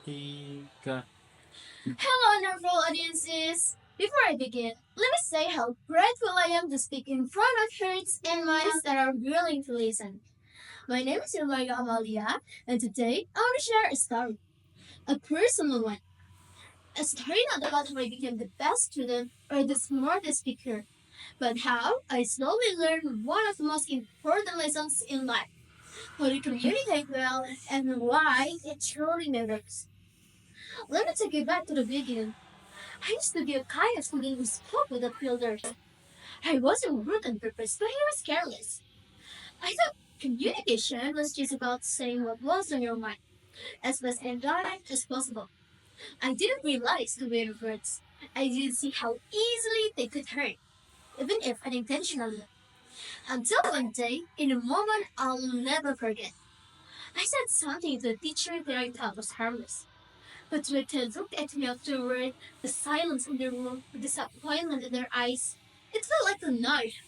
Tiga. Hello, wonderful audiences! Before I begin, let me say how grateful I am to speak in front of hearts and minds that are willing to listen. My name is Irma Amalia, and today I want to share a story, a personal one. A story not about how I became the best student or the smartest speaker, but how I slowly learned one of the most important lessons in life, how to communicate well and why it truly matters. Let me take you back to the beginning. I used to be a kind of student who spoke with a filter. I wasn't rude on purpose, but I was careless. I thought communication was just about saying what was on your mind, as best and direct as possible. I didn't realize the weight of words. I didn't see how easily they could hurt, even if unintentionally. Until one day, in a moment I'll never forget, I said something to a teacher that I thought was harmless. But when they looked at me afterward, the silence in the room, the disappointment in their eyes, it felt like a knife.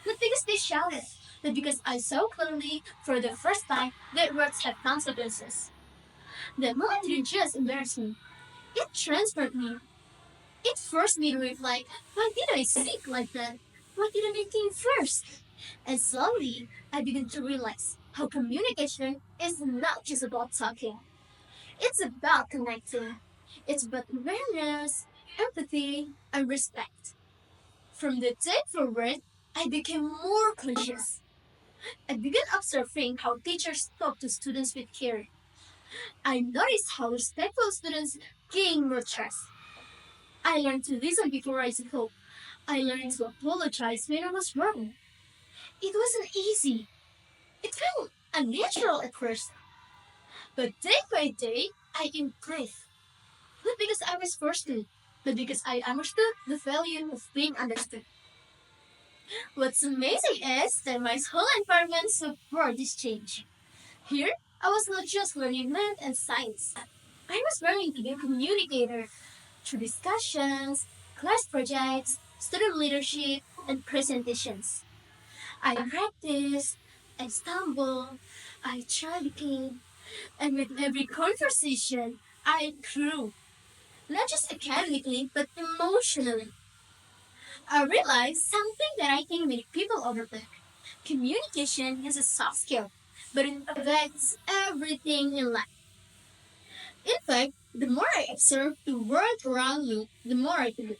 Not because they shouted, but because I saw clearly, for the first time, that words have consequences. That moment didn't just embarrass me, it transferred me. It forced me to reflect, why did I speak like that? Why didn't I think first? And slowly, I began to realize how communication is not just about talking. It's about connecting. It's about awareness, empathy, and respect. From the day forward, I became more conscious. I began observing how teachers talk to students with care. I noticed how respectful students gain more trust. I learned to listen before I spoke. I learned to apologize when I was wrong. It wasn't easy. It felt unnatural at first. But day by day, I improved. Not because I was forced to, but because I understood the value of being understood. What's amazing is that my whole environment supported this change. Here, I was not just learning math and science. I was learning to be a communicator through discussions, class projects, student leadership, and presentations. I practiced, I stumbled, I tried again, and with every conversation, I grew. Not just academically, but emotionally. I realized something that I think many people overlook. Communication is a soft skill, but it affects everything in life. In fact, the more I observe the world around me, the more I do.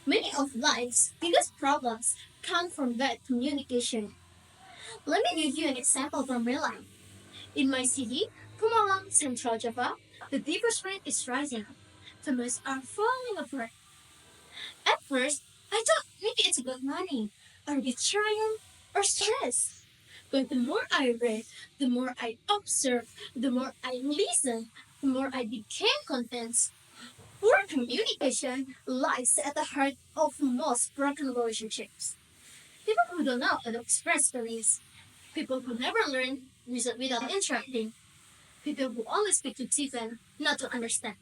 Many of life's biggest problems come from bad communication. Let me give you an example from real life. In my city, Pumalang, Central Java, the divorce rate is rising. Families are falling apart. At first, I thought maybe it's about money, or betrayal, or stress. But the more I read, the more I observed, the more I listened, the more I became convinced. Poor communication lies at the heart of most broken relationships. People who don't know how to express feelings, people who never learn without interrupting, people who only speak to defend, not to understand.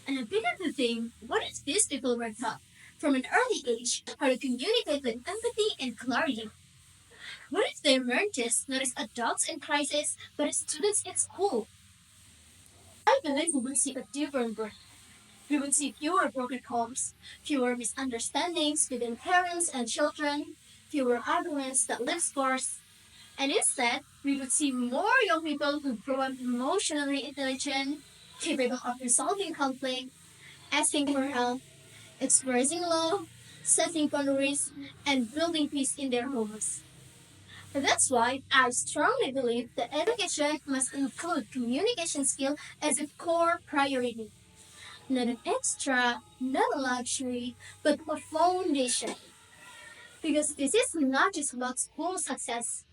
And I began to think, what if these people were taught from an early age how to communicate with empathy and clarity? What if they weren't just not as adults in crisis, but as students in school? I believe we will see a different world. We will see fewer broken homes, fewer misunderstandings between parents and children, fewer arguments that leave scars, and instead, we would see more young people who grow up emotionally intelligent, capable of resolving conflict, asking for help, expressing love, setting boundaries, and building peace in their homes. And that's why I strongly believe that education must include communication skill as a core priority. Not an extra, not a luxury, but a foundation. Because this is not just about school success,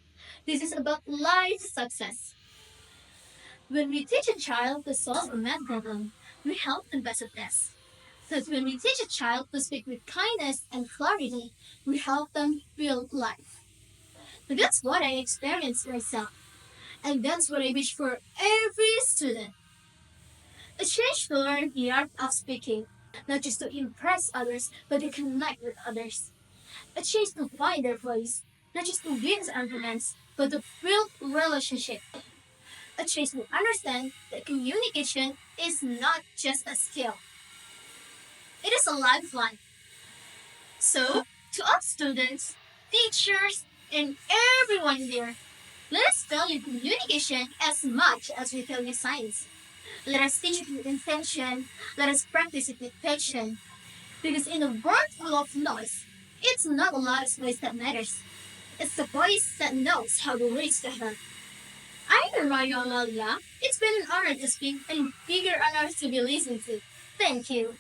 this is about life success. When we teach a child to solve a math problem, we help them pass a test. But when we teach a child to speak with kindness and clarity, we help them build life. But that's what I experienced myself, and that's what I wish for every student. A change to learn the art of speaking, not just to impress others, but to connect with others. A change to find their voice, not just to win arguments, but to build relationships. A chance to understand that communication is not just a skill, it is a lifeline. So, to all students, teachers, and everyone there, let us value communication as much as we value science. Let us teach it with intention. Let us practice it with passion. Because in a world full of noise, it's not a lot of voice that matters. It's the voice that knows how to reach the heart. I'm Irma, Amalia. It's been an honor to speak and bigger honor to be listened to. Thank you.